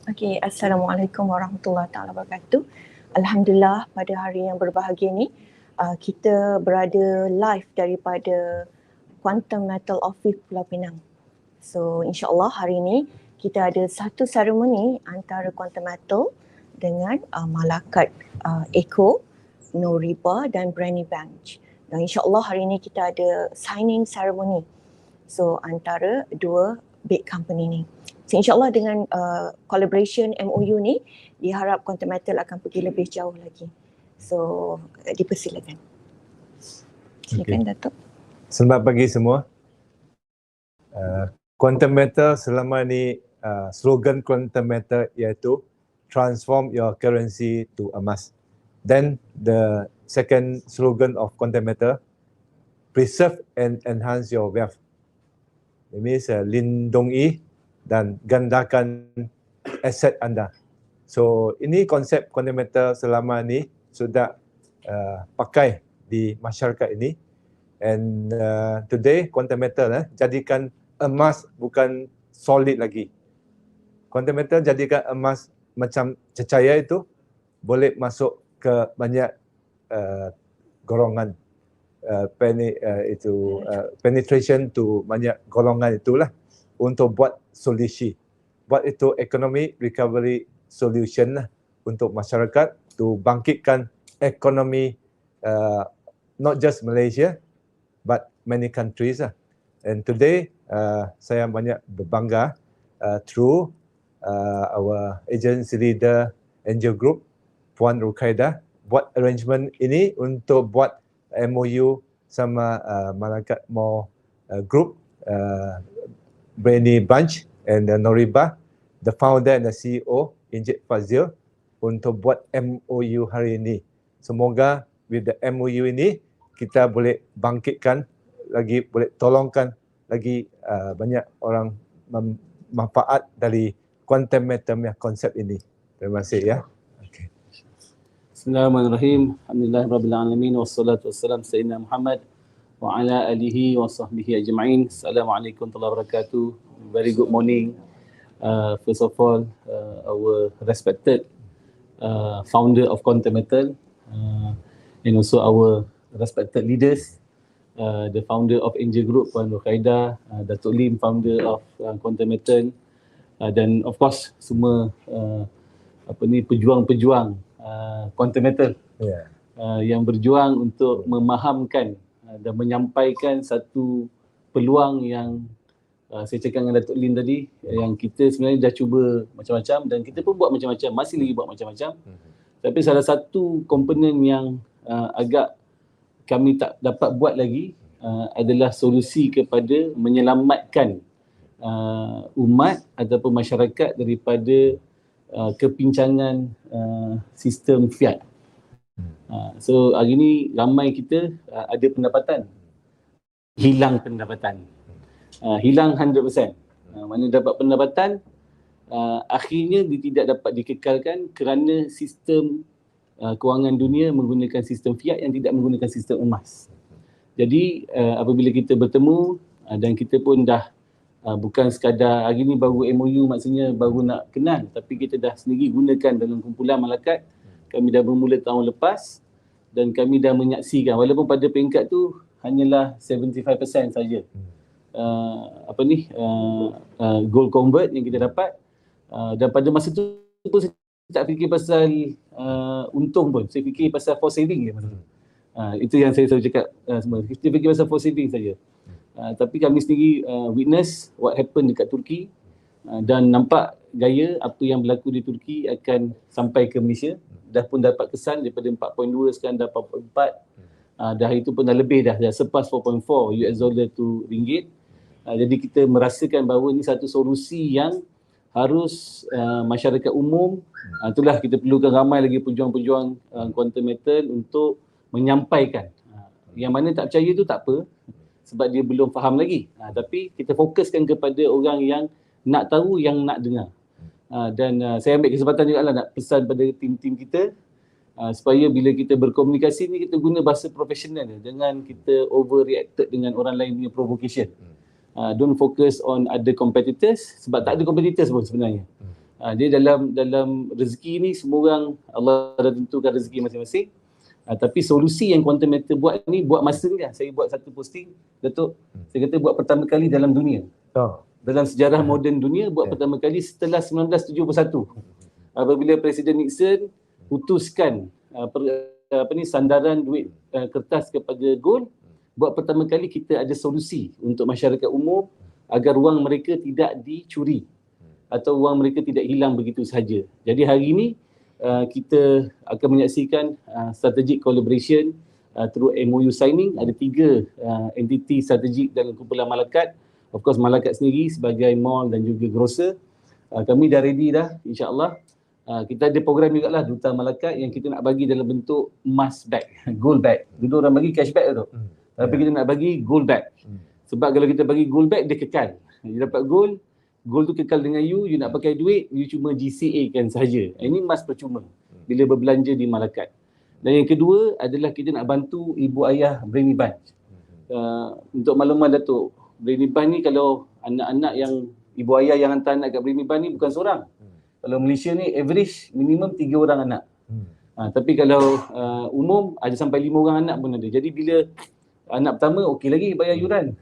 Okay, Assalamualaikum warahmatullahi wabarakatuh. Alhamdulillah pada hari yang berbahagia ni kita berada live daripada Quantum Metal Office Pulau Pinang. So insyaAllah hari ini kita ada satu seremoni antara Quantum Metal dengan Malakat Eco, Noriba dan Brani Bench. Dan insyaAllah hari ini kita ada signing ceremony. So antara dua big company ni. So insyaAllah dengan collaboration MOU ni diharap Quantum Metal akan pergi lebih jauh lagi. So dipersilakan. Silakan Datuk. Selamat pagi semua. Quantum Metal selama ni slogan Quantum Metal iaitu transform your currency to emas. Then the second slogan of Quantum Metal, preserve and enhance your wealth. It means lindungi dan gandakan aset anda. So ini konsep Quantum Metal selama ni sudah pakai di masyarakat ini. And today Quantum Metal jadikan emas bukan solid lagi. Quantum Metal jadikan emas macam cecair itu boleh masuk ke banyak golongan penetration to banyak golongan itulah untuk buat solusi. Buat itu economic recovery solution lah untuk masyarakat to bangkitkan ekonomi not just Malaysia but many countries lah. And today saya banyak berbangga through our agency leader Angel Group Puan Rukhaidah buat arrangement ini untuk buat MOU sama Malakat Mall Group, Brani Bunch and Noriba, the founder and the CEO Encik Fazil untuk buat MOU hari ini. Semoga with the MOU ini kita boleh bangkitkan lagi, boleh tolongkan lagi banyak orang manfaat dari Quantum Metal konsep ini. Terima kasih ya. Bismillahirrahmanirrahim. Alhamdulillahirabbil alamin wassalatu wassalamu sayyidina Muhammad wa ala alihi wa sahbihi ajma'in. Assalamualaikum warahmatullahi wabarakatuh. Very good morning. First of all, our respected founder of Quantum Metal and also our respected leaders, the founder of Angel Group Puan Rukhaidah, Datuk Lim, founder of Quantum Metal, dan of course semua pejuang-pejuang Quantum Metal yang berjuang untuk memahamkan dan menyampaikan satu peluang yang saya cakap dengan Datuk Lin tadi, yang kita sebenarnya dah cuba macam-macam dan kita pun buat macam-macam, masih lagi buat macam-macam. Tapi salah satu komponen yang agak kami tak dapat buat lagi adalah solusi kepada menyelamatkan umat ataupun masyarakat daripada kepincangan sistem fiat. So hari ni ramai kita ada pendapatan, hilang pendapatan, hilang 100%. Mana dapat pendapatan, akhirnya dia tidak dapat dikekalkan kerana sistem kewangan dunia menggunakan sistem fiat yang tidak menggunakan sistem emas. Jadi apabila kita bertemu dan kita pun dah bukan sekadar hari ni baru MOU, maksudnya baru nak kenal, tapi kita dah sendiri gunakan dalam kumpulan Malakat. Kami dah bermula tahun lepas dan kami dah menyaksikan, walaupun pada peringkat tu hanyalah 75% saja gold convert yang kita dapat, dan pada masa tu pun saya tak fikir pasal untung pun, saya fikir pasal for saving je masa tu. Itu yang saya selalu cakap semua, kita fikir pasal for saving saja. Tapi kami sendiri witness what happened dekat Turki dan nampak gaya apa yang berlaku di Turki akan sampai ke Malaysia. Dah pun dapat kesan daripada 4.2 sekarang dah 4.4. Dah itu pun dah lebih dah surpass 4.4 US dollar to ringgit. Jadi kita merasakan bahawa ini satu solusi yang harus masyarakat umum, itulah kita perlukan ramai lagi pejuang-pejuang Quantum Metal untuk menyampaikan. Yang mana tak percaya tu tak apa, sebab dia belum faham lagi. Tapi kita fokuskan kepada orang yang nak tahu, yang nak dengar. Dan saya ambil kesempatan juga lah nak pesan pada tim-tim kita supaya bila kita berkomunikasi ni kita guna bahasa profesional, jangan kita overreacted dengan orang lain punya provocation. don't focus on other competitors, sebab tak ada competitors pun sebenarnya. Dia dalam rezeki ni semua orang Allah dah tentukan rezeki masing-masing. Tapi solusi yang Quantum Matter buat ni, buat masa ni lah. Saya buat satu posting, Datuk, saya kata buat pertama kali dalam dunia. Dalam sejarah moden dunia, buat pertama kali setelah 1971. Apabila Presiden Nixon putuskan sandaran duit kertas kepada gold, buat pertama kali kita ada solusi untuk masyarakat umum agar wang mereka tidak dicuri atau wang mereka tidak hilang begitu sahaja. Jadi hari ini kita akan menyaksikan strategic collaboration through MOU signing. Ada 3 entiti strategik dalam kumpulan Malakat. Of course Malakat sendiri sebagai mall dan juga grocer. Kami dah ready dah, insyaAllah. Kita ada program juga lah Duta Malakat yang kita nak bagi dalam bentuk emas bag, gold bag. Dulu orang bagi cashback tu. Tapi kita nak bagi gold bag. Sebab kalau kita bagi gold bag, dia kekal. Dia dapat gold tu kekal dengan you nak pakai duit, you cuma GCA kan sahaja. Ini emas percuma bila berbelanja di Malakat. Dan yang kedua adalah kita nak bantu ibu ayah Brainy Bunch. Untuk makluman Datuk, Brainy Bunch ni kalau anak-anak yang ibu ayah yang hantar anak kat Brainy Bunch ni bukan seorang. Kalau Malaysia ni average minimum 3 orang anak. Tapi kalau umum ada sampai 5 orang anak pun ada. Jadi bila anak pertama okey lagi bayar yuran.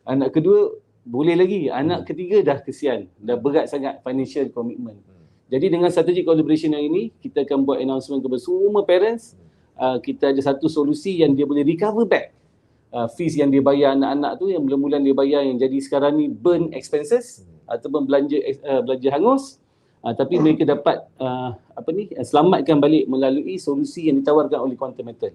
Anak kedua boleh lagi. Anak ketiga dah kesian. Dah berat sangat financial commitment. Jadi dengan strategic collaboration yang ini, kita akan buat announcement kepada semua parents. Kita ada satu solusi yang dia boleh recover back fees yang dia bayar anak-anak tu, yang bulan-bulan dia bayar yang jadi sekarang ni burn expenses ataupun belanja hangus. Tapi mereka dapat selamatkan balik melalui solusi yang ditawarkan oleh Quantum Metal.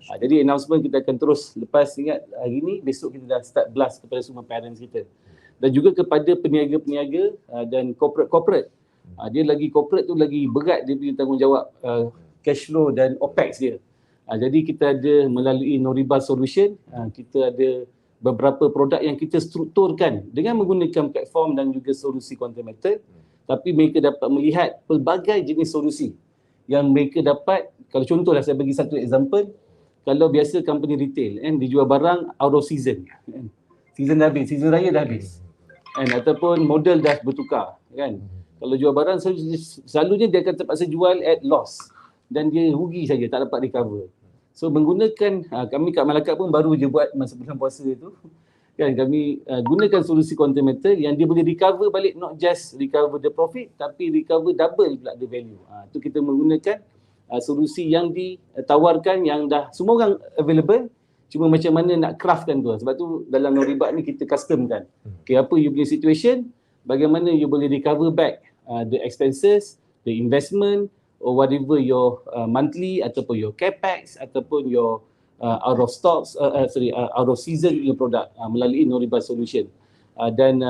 Jadi announcement kita akan terus, lepas ingat hari ni, besok kita dah start blast kepada semua parents kita. Dan juga kepada peniaga-peniaga dan corporate. Dia lagi corporate tu lagi berat dia punya tanggungjawab cash flow dan OPEX dia. Jadi kita ada melalui no riba solution, kita ada beberapa produk yang kita strukturkan dengan menggunakan platform dan juga solusi Quantum Metal. Tapi mereka dapat melihat pelbagai jenis solusi yang mereka dapat. Kalau contohlah saya bagi satu example, kalau biasa company retail dia jual barang out of season, season dah habis, season raya dah habis, ataupun model dah bertukar kan. Kalau jual barang selalunya dia akan terpaksa jual at loss dan dia rugi saja, tak dapat recover. So menggunakan kami kat Malakat pun baru je buat masa bulan puasa tu kan, kami gunakan solusi Quantum Metal yang dia boleh recover balik, not just recover the profit tapi recover double pula the value. Tu kita menggunakan solusi yang ditawarkan yang dah semua orang available, cuma macam mana nak craftkan tu. Sebab tu dalam no riba ni kita custom kan. Okay, apa you punya situation, bagaimana you boleh recover back the expenses, the investment or whatever your monthly ataupun your capex ataupun your out of stocks, out of season your product melalui no riba solution. Dan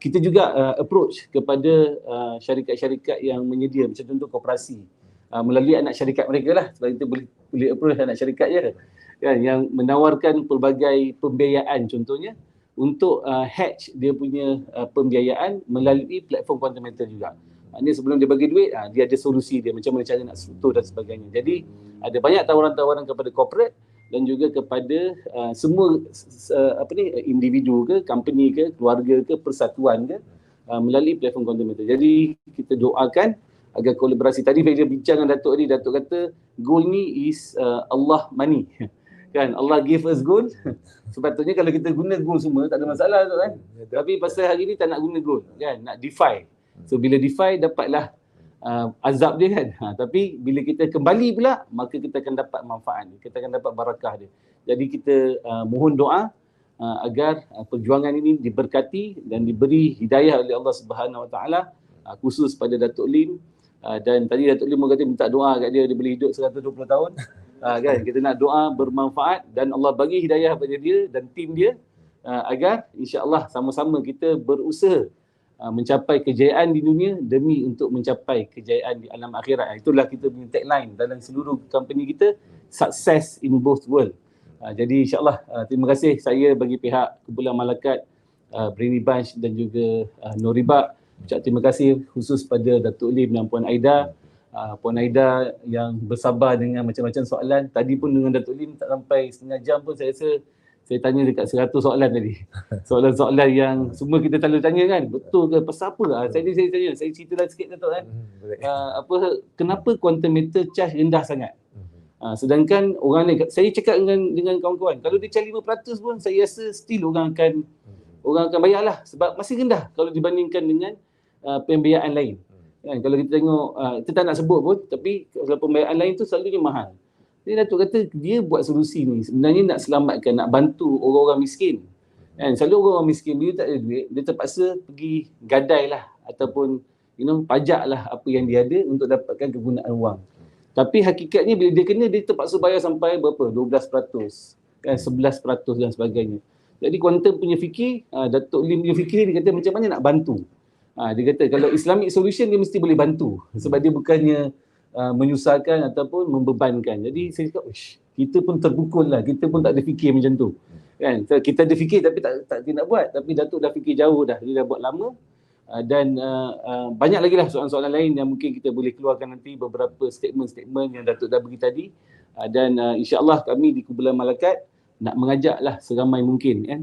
kita juga approach kepada syarikat-syarikat yang menyedia, macam contoh koperasi, melalui anak syarikat mereka lah, sebab kita boleh approach anak syarikat je kan, yang menawarkan pelbagai pembiayaan contohnya untuk hedge dia punya pembiayaan melalui platform Quantum Metal juga. Ini sebelum dia bagi duit, dia ada solusi dia macam mana cara nak struktur dan sebagainya. Jadi ada banyak tawaran-tawaran kepada corporate dan juga kepada semua individu ke, company ke, keluarga ke, persatuan ke, melalui platform Quantum Metal. Jadi kita doakan agar kolaborasi. Tadi bila bincang dengan Datuk ni, Datuk kata gold ni is Allah money. Kan, Allah give us gold. Sepatutnya kalau kita guna gold semua tak ada masalah tu kan. Tapi pasal hari ni tak nak guna gold kan, nak DeFi. So bila DeFi dapatlah azab dia kan. Tapi bila kita kembali pula, maka kita akan dapat manfaat dia. Kita akan dapat barakah dia. Jadi kita mohon doa agar perjuangan ini diberkati dan diberi hidayah oleh Allah Subhanahu Wa Taala, khusus pada Datuk Lim. Dan tadi Datuk Lim kata minta doa kat dia boleh hidup 120 tahun. Kan, kita nak doa bermanfaat dan Allah bagi hidayah kepada dia dan tim dia agar insya-Allah sama-sama kita berusaha mencapai kejayaan di dunia demi untuk mencapai kejayaan di alam akhirat. Itulah kita punya tagline dalam seluruh company kita, success in both world. Jadi insya-Allah terima kasih saya bagi pihak kumpulan Malakat, Brainy Bunch dan juga no riba. Ucap terima kasih khusus pada Datuk Lim dan Puan Aida. Puan Aida yang bersabar dengan macam-macam soalan. Tadi pun dengan Datuk Lim tak sampai setengah jam pun saya rasa Saya tanya dekat 100 soalan tadi. Soalan-soalan yang semua kita selalu tanya kan, betul ke pasal apa? Saya tanya, saya ceritalah sikit Datuk kan. Kenapa quantum meter charge rendah sangat? Sedangkan orang lain, saya cakap dengan kawan-kawan, kalau dia charge 5% pun saya rasa still orang akan bayarlah sebab masih rendah kalau dibandingkan dengan pembiayaan lain. Kan, kalau kita tengok, kita tak nak sebut pun, tapi kalau pembiayaan lain tu selalunya mahal. Jadi Datuk kata dia buat solusi ni sebenarnya nak selamatkan, nak bantu orang-orang miskin. Kan, selalu orang miskin bila tak ada duit, dia terpaksa pergi gadai lah ataupun pajak lah apa yang dia ada untuk dapatkan kegunaan wang. Tapi hakikatnya bila dia kena, dia terpaksa bayar sampai berapa? 12%, kan, 11% dan sebagainya. Jadi quantum punya fikir, Datuk Lim punya fikir, dia kata macam mana nak bantu. Dia kata kalau Islamic solution dia mesti boleh bantu sebab dia bukannya menyusahkan ataupun membebankan. Jadi saya cakap, kita pun terpukul lah, kita pun tak ada fikir macam tu. Kan? Kita ada fikir tapi tak nak buat. Tapi Datuk dah fikir jauh dah, dia dah buat lama. Dan banyak lagi lah soalan-soalan lain yang mungkin kita boleh keluarkan nanti, beberapa statement-statement yang Datuk dah bagi tadi. Dan insyaAllah kami di Kumpulan Malakat nak mengajaklah seramai mungkin kan.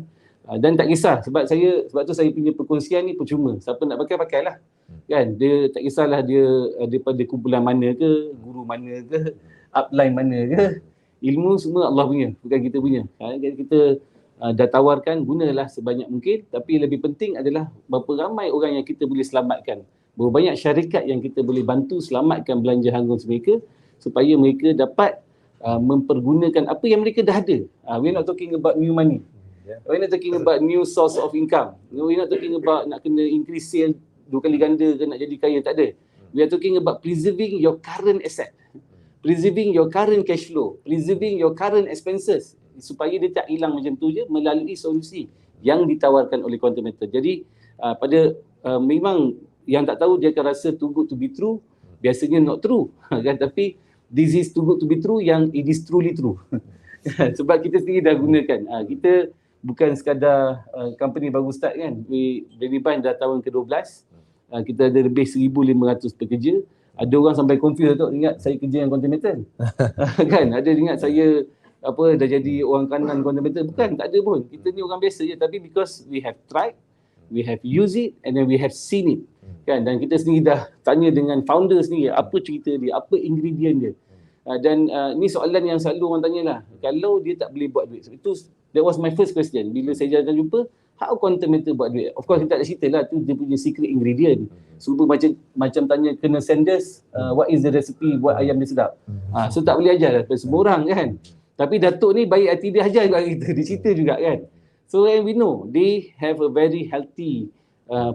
Dan tak kisah sebab tu saya punya perkongsian ni percuma. Siapa nak pakailah. Kan, dia tak kisahlah dia daripada kumpulan mana ke, guru mana ke, upline mana ke, ilmu semua Allah punya, bukan kita punya. Kita dah tawarkan, gunalah sebanyak mungkin, tapi lebih penting adalah berapa ramai orang yang kita boleh selamatkan, berapa banyak syarikat yang kita boleh bantu selamatkan belanja hangus mereka supaya mereka dapat mempergunakan apa yang mereka dah ada. We're not talking about new money. We're not talking about new source of income. We're not talking about nak kena increase sale 2 kali ganda ke nak jadi kaya, tak ada. We are talking about preserving your current asset, preserving your current cash flow, preserving your current expenses supaya dia tak hilang macam tu je melalui solusi yang ditawarkan oleh quantum meter. Jadi memang yang tak tahu dia akan rasa too good to be true, biasanya not true kan, tapi this is too good to be true yang it is truly true. Sebab kita sendiri dah gunakan. Kita bukan sekadar company baru start kan. Babybind dah tahun ke-12. Kita ada lebih 1,500 pekerja. Ada orang sampai confused tu, ingat saya kerja yang quantum meter. Kan, ada ingat saya dah jadi orang kanan quantum meter. Bukan, tak ada pun. Kita ni orang biasa je, tapi because we have tried, we have used it and then we have seen it. Kan, dan kita sendiri dah tanya dengan founder sendiri apa cerita dia, apa ingredient dia. Dan ni soalan yang selalu orang tanyalah, kalau dia tak boleh buat duit. Itu that was my first question bila saya jarang jumpa, how quantum meter buat duit. Of course kita tak cerita lah, tu dia punya secret ingredient. Semua macam tanya kena Sanders, what is the recipe buat ayam dia sedap. So tak boleh ajar lah semua orang kan. Tapi Datuk ni baik hati, dia ajar juga kita, dia cerita juga kan. So and we know they have a very healthy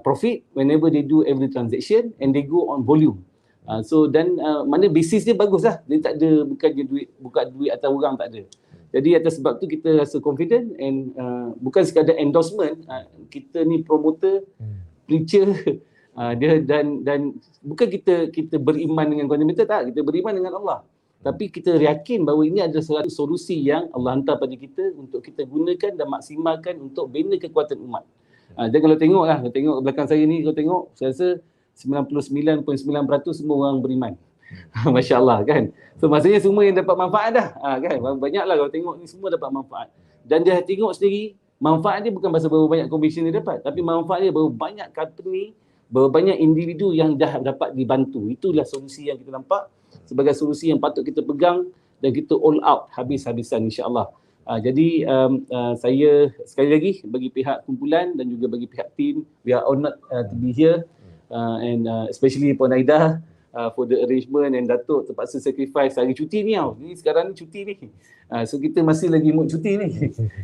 profit whenever they do every transaction and they go on volume. So dan mana basis dia bagus lah. Dia tak ada bukan duit atas orang, tak ada. Jadi atas sebab tu kita rasa confident and bukan sekadar endorsement, kita ni promoter, preacher, dia dan bukan kita beriman dengan quantum meter, tak, kita beriman dengan Allah. Tapi kita yakin bahawa ini adalah satu solusi yang Allah hantar pada kita untuk kita gunakan dan maksimalkan untuk bina kekuatan umat. Dan kalau tengok belakang saya ni, kalau tengok, saya rasa 99.9% semua orang beriman. Masya Allah kan. So maksudnya semua yang dapat manfaat dah kan. Banyaklah kalau tengok ni semua dapat manfaat. Dan dia tengok sendiri, manfaat dia bukan pasal berapa banyak komisen dia dapat, tapi manfaat dia berapa banyak company, berapa banyak individu yang dah dapat dibantu. Itulah solusi yang kita nampak sebagai solusi yang patut kita pegang dan kita all out habis-habisan insya-Allah. Jadi saya sekali lagi bagi pihak kumpulan dan juga bagi pihak tim, we are honored to be here and especially Puan Aida for the arrangement, and Datuk terpaksa sacrifice hari cuti ni tau. Ni sekarang ni cuti ni. So kita masih lagi mood cuti ni.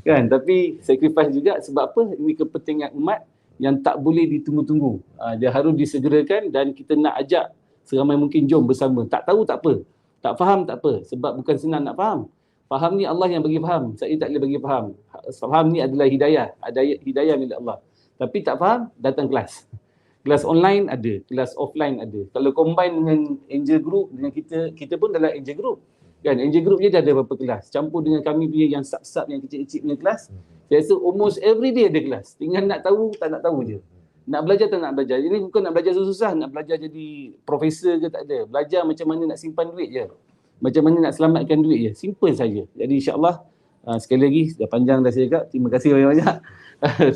Kan, tapi sacrifice juga sebab apa? Ini kepentingan umat yang tak boleh ditunggu-tunggu. Dia harus disegerakan dan kita nak ajak seramai mungkin jom bersama. Tak tahu tak apa. Tak faham tak apa. Sebab bukan senang nak faham. Faham ni Allah yang bagi faham. Saya tak boleh bagi faham. Faham ni adalah hidayah. Hidayah milik Allah. Tapi tak faham, datang kelas. Kelas online ada, kelas offline ada. Kalau combine dengan Angel Group, dengan kita pun dalam Angel Group. Kan, Angel Group je dah ada beberapa kelas. Campur dengan kami punya yang sub-sub yang kecil-kecil punya kelas. Saya rasa almost every day ada kelas. Tinggal nak tahu, tak nak tahu je. Nak belajar tak nak belajar. Ini bukan nak belajar susah, nak belajar jadi profesor ke, tak ada. Belajar macam mana nak simpan duit je. Macam mana nak selamatkan duit je. Simple saja. Jadi insya-Allah Sekali lagi, dah panjang dah saya cakap. Terima kasih banyak-banyak.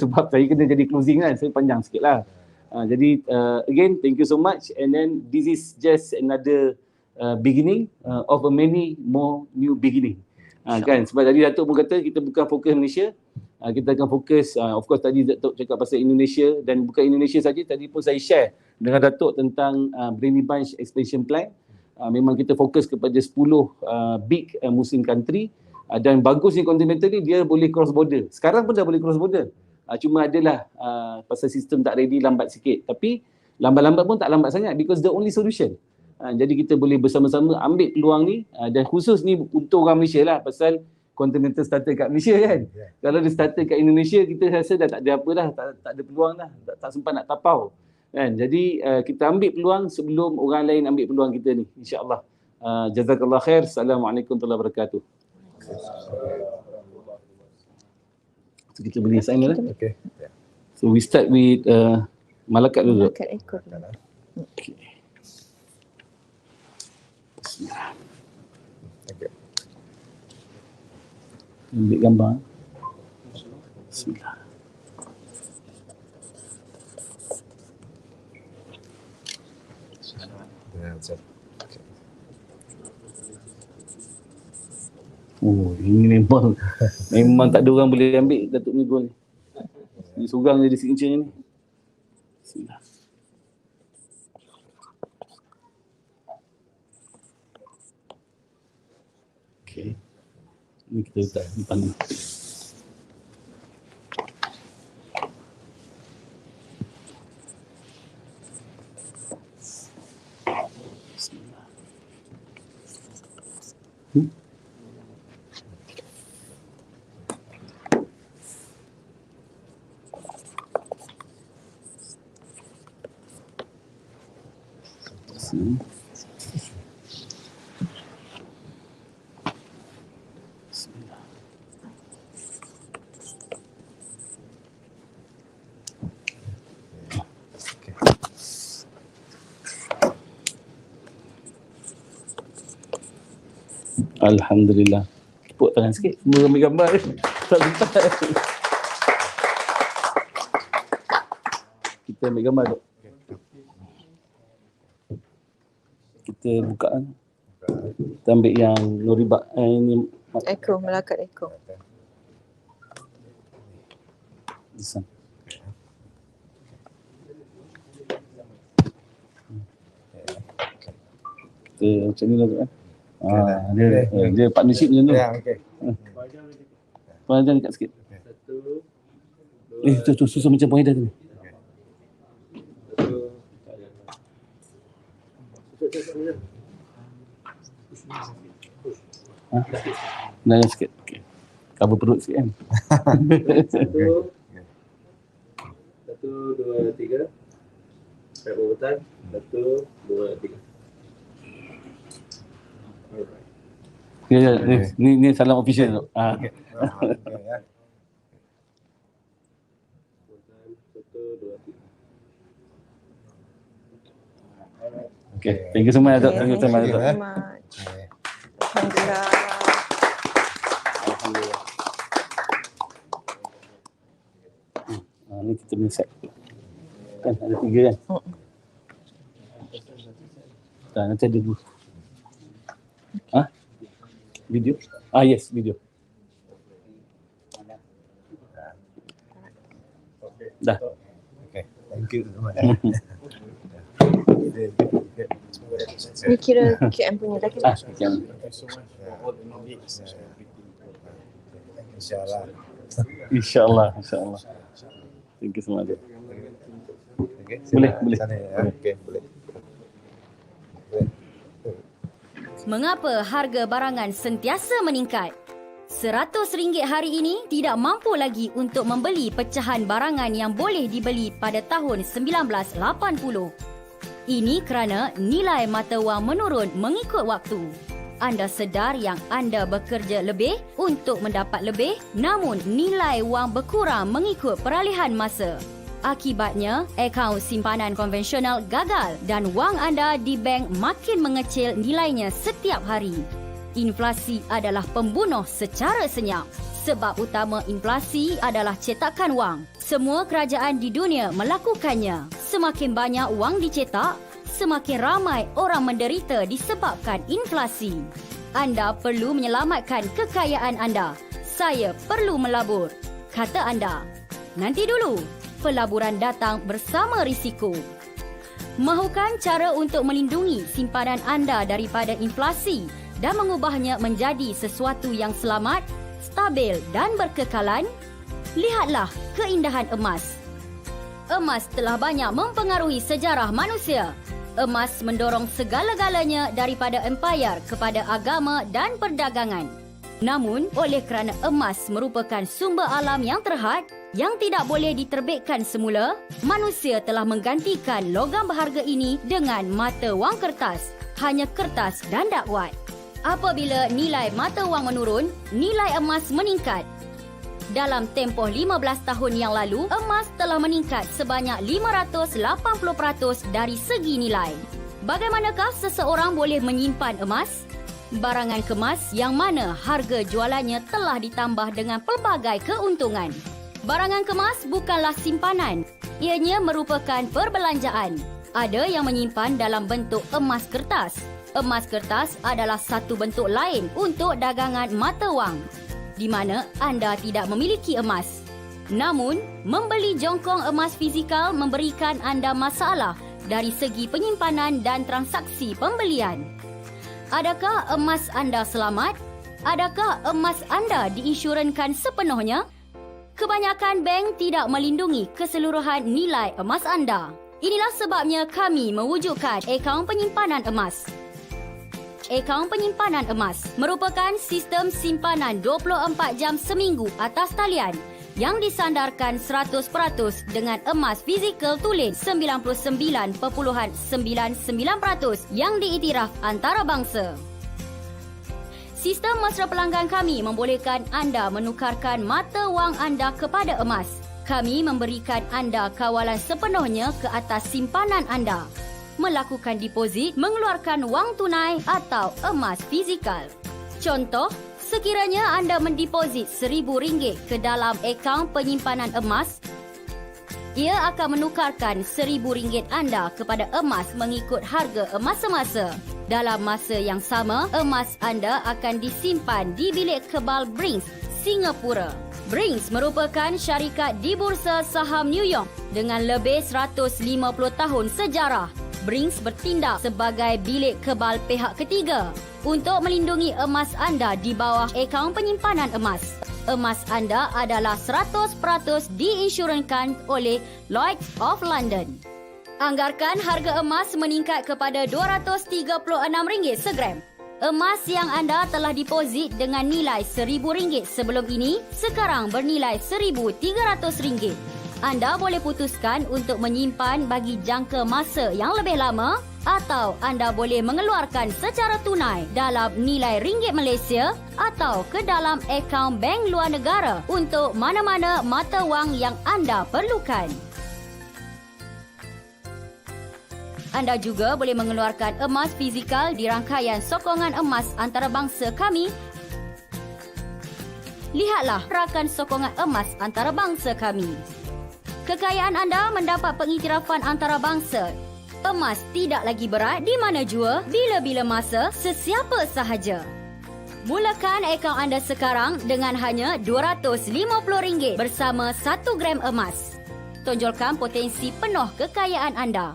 Sebab saya kena jadi closing kan. Saya panjang sikit lah. Jadi, again, thank you so much. And then, this is just another beginning of a many more new beginning. Kan? Sebab tadi Datuk pun kata, kita bukan fokus Malaysia. Kita akan fokus, of course tadi Datuk cakap pasal Indonesia. Dan bukan Indonesia saja, tadi pun saya share dengan Datuk tentang Brainy Bunch Expansion Plan. Memang kita fokus kepada 10 big Muslim country. Dan bagusnya Continental ni dia boleh cross border. Sekarang pun dah boleh cross border. Cuma adalah pasal sistem tak ready, lambat sikit. Tapi lambat-lambat pun tak lambat sangat because the only solution. Jadi kita boleh bersama-sama ambil peluang ni dan khusus ni untuk orang Malaysia lah pasal Continental starter kat Malaysia kan. Kalau dia starter kat Indonesia kita rasa dah tak ada apa dah, tak ada peluang dah, tak sempat nak tapau. Kan? Jadi kita ambil peluang sebelum orang lain ambil peluang kita ni, insya-Allah. Jazakallah khair. Assalamualaikum warahmatullahi wabarakatuh. So kita boleh sign lah. Okay. So we start with Malakat dulu. Malakat ekor. Okay. Bismillah. Okay. Ambil gambar. Bismillah. Oh, ini memang tak ada orang boleh ambil Datuk punya gol ni. Dia seorang je di signature ni. Bismillah. Okay. Ni kita letak depan ni. Bismillah. Bismillah. Alhamdulillah. Tepuk tangan sikit. Semua ambil gambar ni. Tak sempat. Kita ambil gambar tu. Kita buka kan. Kita ambil yang Nuribak. Ini Ekor, Malakat ekor. This one. Kita macam ni lah kan. Dia partnership macam tu. Ya, okey. Panjang dekat sikit. Tu susah macam Pointer tu. Naik sikit. Okey. Cover perut sikit kan. 1, 2, 3. Tap overtime. 1, 2, 3. Alright. Ya, ni salam official tu. Okay. Overtime. 1, 2, 3. Okey, thank you so much Datuk. Thank you so much Thank you Datuk. so much. Alhamdulillah. Ni kita punya set. Kan ada 3 kan? Tak, nanti ada 2. Video? Yes, video. Dah. Okay. Thank you so much. Ni kira QM punya dah kira. Yang InsyaAllah. InsyaAllah. Thank you so much. Okay. Boleh. Sana, ya. Okay, boleh. Mengapa harga barangan sentiasa meningkat? RM100 hari ini tidak mampu lagi untuk membeli pecahan barangan yang boleh dibeli pada tahun 1980. Ini kerana nilai mata wang menurun mengikut waktu. Anda sedar yang anda bekerja lebih untuk mendapat lebih, namun nilai wang berkurang mengikut peralihan masa. Akibatnya, akaun simpanan konvensional gagal dan wang anda di bank makin mengecil nilainya setiap hari. Inflasi adalah pembunuh secara senyap. Sebab utama inflasi adalah cetakan wang. Semua kerajaan di dunia melakukannya. Semakin banyak wang dicetak, semakin ramai orang menderita disebabkan inflasi. Anda perlu menyelamatkan kekayaan anda. Saya perlu melabur, kata anda. Nanti dulu, pelaburan datang bersama risiko. Mahukan cara untuk melindungi simpanan anda daripada inflasi dan mengubahnya menjadi sesuatu yang selamat, stabil dan berkekalan? Lihatlah keindahan emas. Emas telah banyak mempengaruhi sejarah manusia. Emas mendorong segala-galanya daripada empayar kepada agama dan perdagangan. Namun, oleh kerana emas merupakan sumber alam yang terhad, yang tidak boleh diterbitkan semula, manusia telah menggantikan logam berharga ini dengan mata wang kertas. Hanya kertas dan dakwat. Apabila nilai mata wang menurun, nilai emas meningkat. Dalam tempoh 15 tahun yang lalu, emas telah meningkat sebanyak 580% dari segi nilai. Bagaimanakah seseorang boleh menyimpan emas? Barangan kemas yang mana harga jualannya telah ditambah dengan pelbagai keuntungan. Barangan kemas bukanlah simpanan. Ianya merupakan perbelanjaan. Ada yang menyimpan dalam bentuk emas kertas. Emas kertas adalah satu bentuk lain untuk dagangan mata wang, di mana anda tidak memiliki emas. Namun, membeli jongkong emas fizikal memberikan anda masalah dari segi penyimpanan dan transaksi pembelian. Adakah emas anda selamat? Adakah emas anda diinsurankan sepenuhnya? Kebanyakan bank tidak melindungi keseluruhan nilai emas anda. Inilah sebabnya kami mewujudkan akaun penyimpanan emas. Akaun penyimpanan emas merupakan sistem simpanan 24 jam seminggu atas talian yang disandarkan 100% dengan emas fizikal tulen 99.99% yang diiktiraf antarabangsa. Sistem mesra pelanggan kami membolehkan anda menukarkan mata wang anda kepada emas. Kami memberikan anda kawalan sepenuhnya ke atas simpanan anda. Melakukan deposit, mengeluarkan wang tunai atau emas fizikal. Contoh, sekiranya anda mendeposit RM1,000 ke dalam akaun penyimpanan emas, ia akan menukarkan RM1,000 anda kepada emas mengikut harga emas semasa. Dalam masa yang sama, emas anda akan disimpan di bilik kebal Brinks, Singapura. Brinks merupakan syarikat di Bursa Saham New York dengan lebih 150 tahun sejarah. Brinks bertindak sebagai bilik kebal pihak ketiga untuk melindungi emas anda di bawah akaun penyimpanan emas. Emas anda adalah 100% diinsurankan oleh Lloyd's of London. Anggarkan harga emas meningkat kepada RM236 segram. Emas yang anda telah deposit dengan nilai RM1,000 sebelum ini sekarang bernilai RM1,300. Anda boleh putuskan untuk menyimpan bagi jangka masa yang lebih lama atau anda boleh mengeluarkan secara tunai dalam nilai ringgit Malaysia atau ke dalam akaun bank luar negara untuk mana-mana mata wang yang anda perlukan. Anda juga boleh mengeluarkan emas fizikal di rangkaian sokongan emas antarabangsa kami. Lihatlah rakan sokongan emas antarabangsa kami. Kekayaan anda mendapat pengiktirafan antarabangsa. Emas tidak lagi berat di mana jua, bila-bila masa, sesiapa sahaja. Mulakan akaun anda sekarang dengan hanya RM250 bersama 1 gram emas. Tonjolkan potensi penuh kekayaan anda.